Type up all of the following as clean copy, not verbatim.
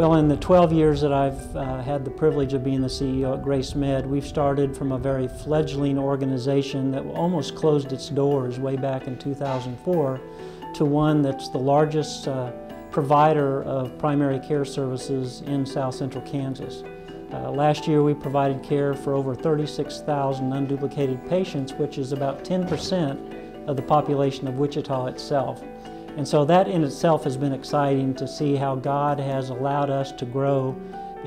Well, in the 12 years that I've had the privilege of being the CEO at Grace Med, we've started from a very fledgling organization that almost closed its doors way back in 2004 to one that's the largest provider of primary care services in South Central Kansas. Last year we provided care for over 36,000 unduplicated patients, which is about 10% of the population of Wichita itself. And so that in itself has been exciting to see how God has allowed us to grow.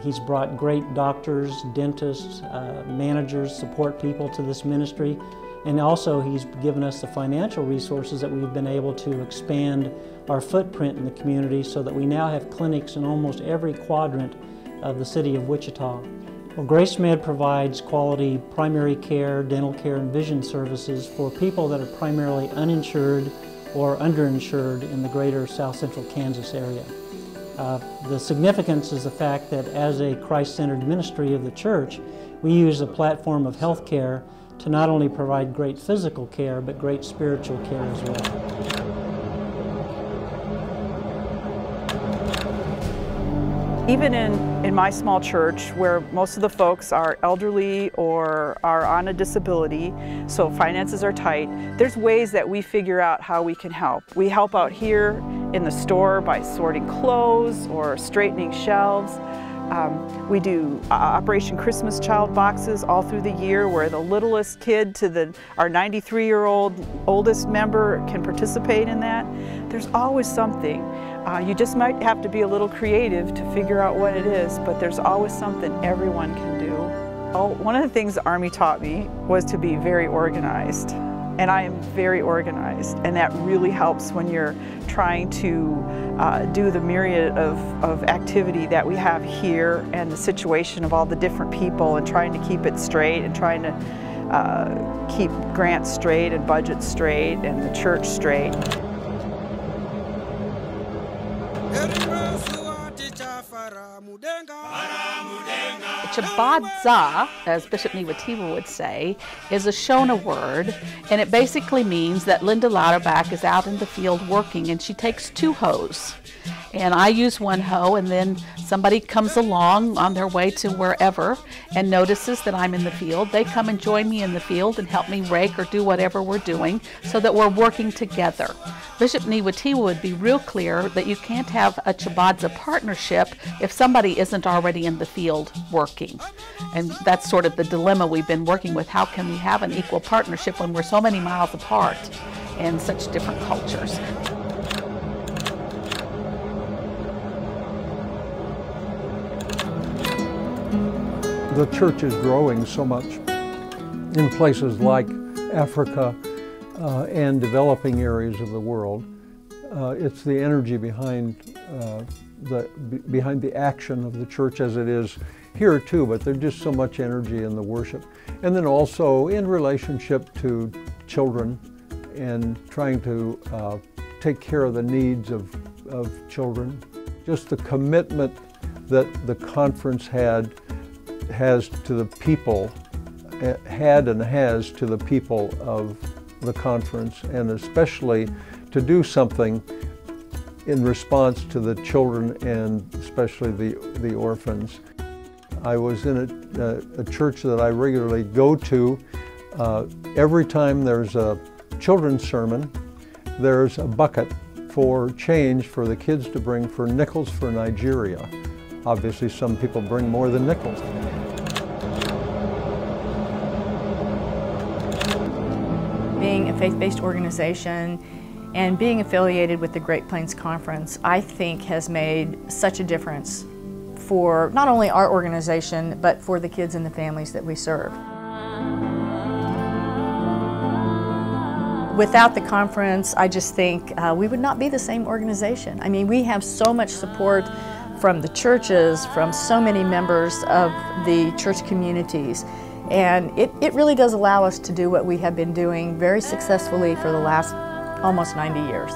He's brought great doctors, dentists, managers, support people to this ministry. And also He's given us the financial resources that we've been able to expand our footprint in the community so that we now have clinics in almost every quadrant of the city of Wichita. Well, Grace Med provides quality primary care, dental care, and vision services for people that are primarily uninsured or underinsured in the greater South Central Kansas area. The significance is the fact that as a Christ-centered ministry of the church, we use the platform of health care to not only provide great physical care, but great spiritual care as well. Even in my small church, where most of the folks are elderly or are on a disability, so finances are tight, there's ways that we figure out how we can help. We help out here in the store by sorting clothes or straightening shelves. We do Operation Christmas Child boxes all through the year where the littlest kid to our 93-year-old oldest member can participate in that. There's always something. You just might have to be a little creative to figure out what it is, but there's always something everyone can do. One of the things the Army taught me was to be very organized. And I am very organized, and that really helps when you're trying to do the myriad of activity that we have here and the situation of all the different people and trying to keep it straight and trying to keep grants straight and budgets straight and the church straight. Chabadza, as Bishop Niwatiwa would say, is a Shona word, and it basically means that Linda Lauterbach is out in the field working and she takes two hoes. And I use one hoe, and then somebody comes along on their way to wherever and notices that I'm in the field. They come and join me in the field and help me rake or do whatever we're doing so that we're working together. Bishop Niwatiwa would be real clear that you can't have a Chabadza partnership if somebody isn't already in the field working. And that's sort of the dilemma we've been working with. How can we have an equal partnership when we're so many miles apart and such different cultures? The church is growing so much in places like Africa and developing areas of the world. It's the energy behind the action of the church as it is here too, but there's just so much energy in the worship. And then also in relationship to children and trying to take care of the needs of children. Just the commitment that the conference has to the people, had and has to the people of the conference, and especially to do something in response to the children and especially the orphans. I was in a church that I regularly go to. Every time there's a children's sermon, there's a bucket for change for the kids to bring for nickels for Nigeria. Obviously, some people bring more than nickels. Being a faith-based organization and being affiliated with the Great Plains Conference, I think has made such a difference for not only our organization, but for the kids and the families that we serve. Without the conference, I just think we would not be the same organization. I mean, we have so much support from the churches, from so many members of the church communities. And it really does allow us to do what we have been doing very successfully for the last almost 90 years.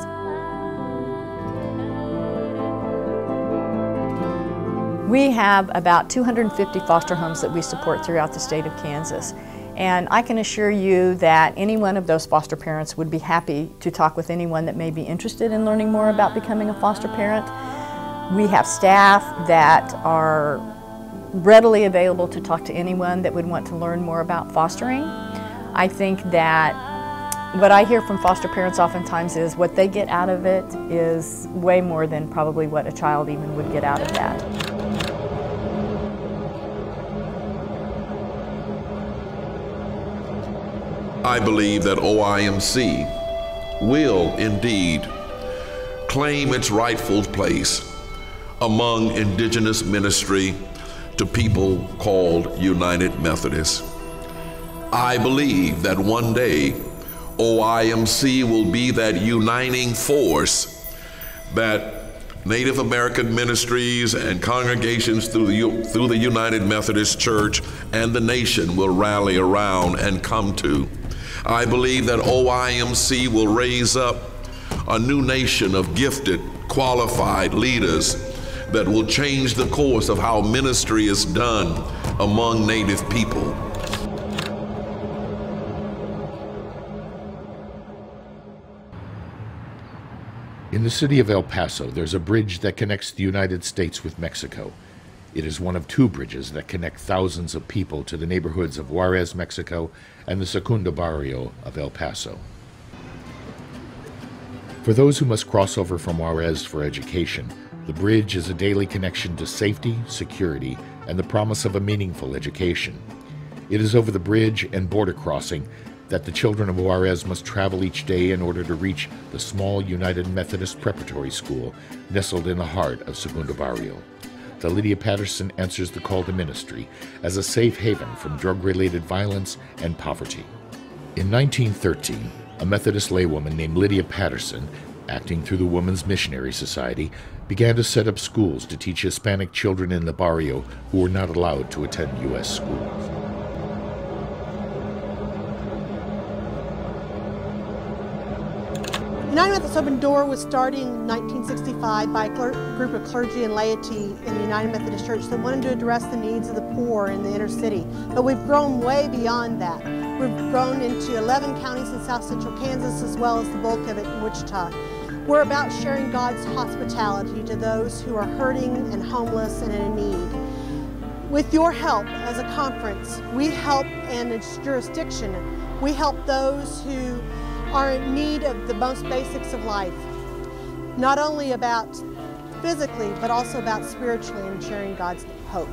We have about 250 foster homes that we support throughout the state of Kansas. And I can assure you that any one of those foster parents would be happy to talk with anyone that may be interested in learning more about becoming a foster parent. We have staff that are readily available to talk to anyone that would want to learn more about fostering. I think that what I hear from foster parents oftentimes is what they get out of it is way more than probably what a child even would get out of that. I believe that OIMC will indeed claim its rightful place among indigenous ministry to people called United Methodists. I believe that one day OIMC will be that uniting force that Native American ministries and congregations through the United Methodist Church and the nation will rally around and come to. I believe that OIMC will raise up a new nation of gifted, qualified leaders that will change the course of how ministry is done among Native people. In the city of El Paso, there's a bridge that connects the United States with Mexico. It is one of two bridges that connect thousands of people to the neighborhoods of Juarez, Mexico, and the Secunda barrio of El Paso. For those who must cross over from Juarez for education, the bridge is a daily connection to safety, security, and the promise of a meaningful education. It is over the bridge and border crossing that the children of Juarez must travel each day in order to reach the small United Methodist Preparatory School nestled in the heart of Secunda barrio. The Lydia Patterson answers the call to ministry as a safe haven from drug-related violence and poverty. In 1913, a Methodist laywoman named Lydia Patterson, acting through the Women's Missionary Society, began to set up schools to teach Hispanic children in the barrio who were not allowed to attend U.S. schools. United Methodist Open Door was started in 1965 by a group of clergy and laity in the United Methodist Church that wanted to address the needs of the poor in the inner city. But we've grown way beyond that. We've grown into 11 counties in South Central Kansas, as well as the bulk of it in Wichita. We're about sharing God's hospitality to those who are hurting and homeless and in need. With your help as a conference, we help, and its jurisdiction, we help those who are in need of the most basics of life, not only about physically, but also about spiritually and sharing God's hope.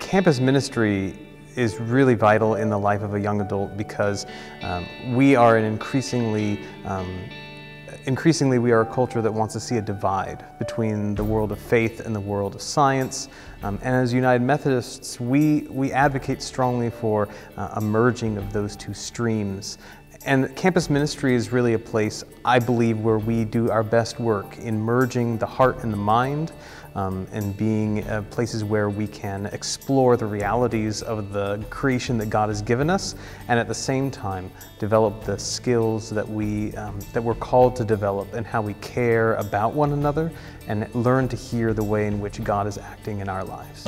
Campus ministry is really vital in the life of a young adult because we are an increasingly we are a culture that wants to see a divide between the world of faith and the world of science. And as United Methodists, we advocate strongly for a merging of those two streams. And campus ministry is really a place, I believe, where we do our best work in merging the heart and the mind, and being places where we can explore the realities of the creation that God has given us, and at the same time develop the skills that we're called to develop and how we care about one another and learn to hear the way in which God is acting in our lives.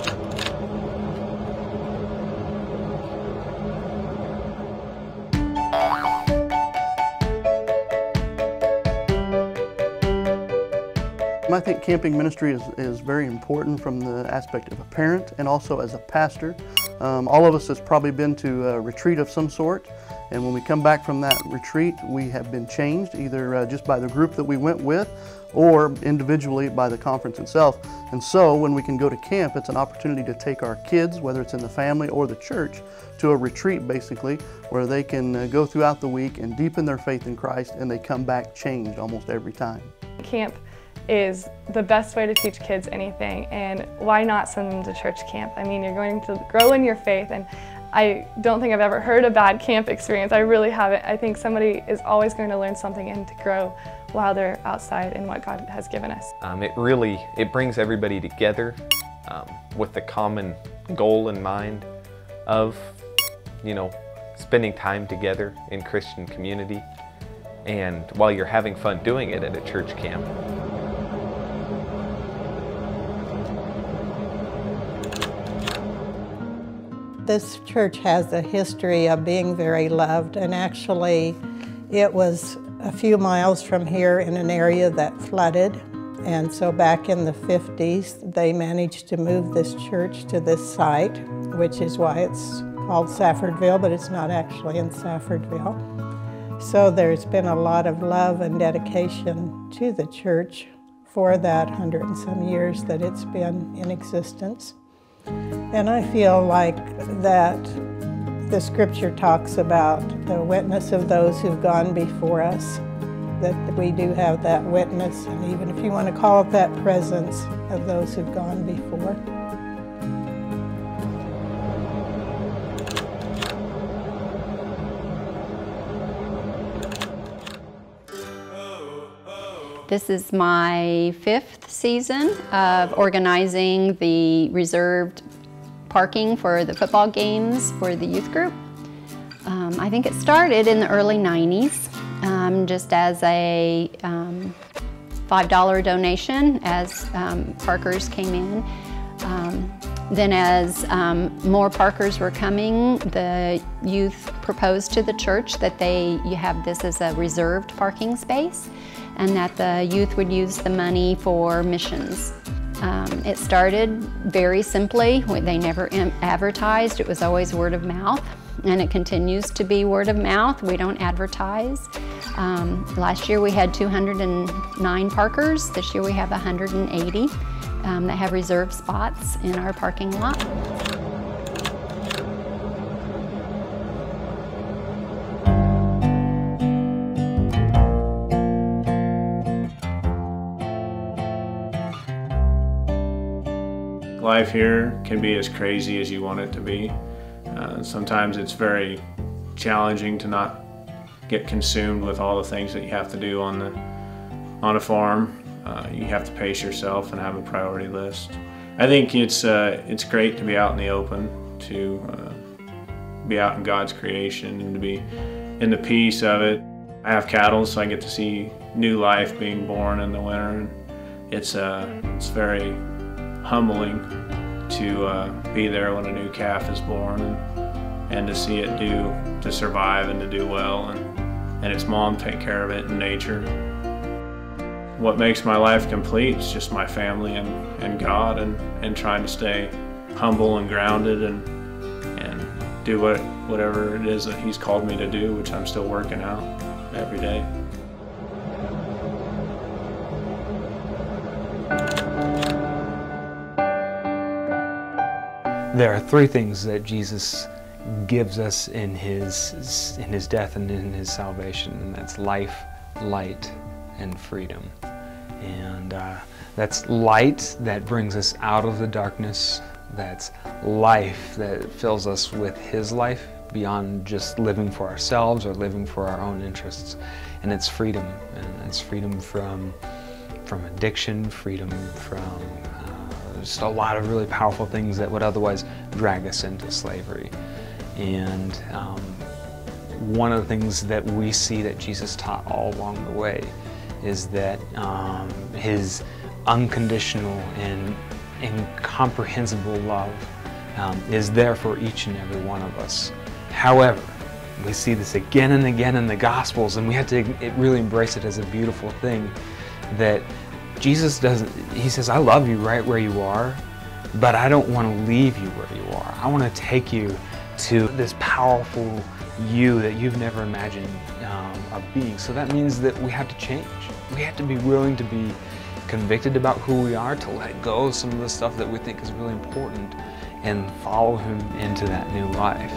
I think camping ministry is very important from the aspect of a parent and also as a pastor. All of us has probably been to a retreat of some sort, and when we come back from that retreat, we have been changed either just by the group that we went with or individually by the conference itself. And so when we can go to camp, it's an opportunity to take our kids, whether it's in the family or the church, to a retreat basically, where they can go throughout the week and deepen their faith in Christ, and they come back changed almost every time. Camp is the best way to teach kids anything, and why not send them to church camp? I mean, you're going to grow in your faith, and I don't think I've ever heard a bad camp experience. I really haven't. I think somebody is always going to learn something and to grow while they're outside in what God has given us. It brings everybody together with the common goal in mind of, spending time together in Christian community, and while you're having fun doing it at a church camp. This church has a history of being very loved, and actually it was a few miles from here in an area that flooded. And so back in the 50s, they managed to move this church to this site, which is why it's called Saffordville, but it's not actually in Saffordville. So there's been a lot of love and dedication to the church for that 100 and some years that it's been in existence. And I feel like that the scripture talks about the witness of those who've gone before us, that we do have that witness, and even if you want to call it that, presence of those who've gone before. This is my 5th season of organizing the reserved parking for the football games for the youth group. I think it started in the early 90s, just as a $5 donation as parkers came in. Then as more parkers were coming, the youth proposed to the church that you have this as a reserved parking space, and that the youth would use the money for missions. It started very simply. They never advertised. It was always word of mouth, and it continues to be word of mouth. We don't advertise. Last year we had 209 parkers. This year we have 180 that have reserved spots in our parking lot. Life here can be as crazy as you want it to be. Sometimes it's very challenging to not get consumed with all the things that you have to do on a farm. You have to pace yourself and have a priority list. I think it's great to be out in the open, to be out in God's creation and to be in the peace of it. I have cattle, so I get to see new life being born in the winter. And it's very humbling to be there when a new calf is born and to see it to survive and to do well, and its mom take care of it in nature. What makes my life complete is just my family and God, and trying to stay humble and grounded and do whatever it is that He's called me to do, which I'm still working out every day. There are 3 things that Jesus gives us in his death and in his salvation, and that's life, light, and freedom. And that's light that brings us out of the darkness. That's life that fills us with His life beyond just living for ourselves or living for our own interests. And it's freedom, and it's freedom from addiction, freedom from just a lot of really powerful things that would otherwise drag us into slavery. And one of the things that we see that Jesus taught all along the way is that His unconditional and incomprehensible love is there for each and every one of us. However, we see this again and again in the Gospels, and we have to really embrace it as a beautiful thing, that Jesus He says, I love you right where you are, but I don't want to leave you where you are. I want to take you to this powerful you that you've never imagined of being. So that means that we have to change. We have to be willing to be convicted about who we are, to let go of some of the stuff that we think is really important and follow Him into that new life.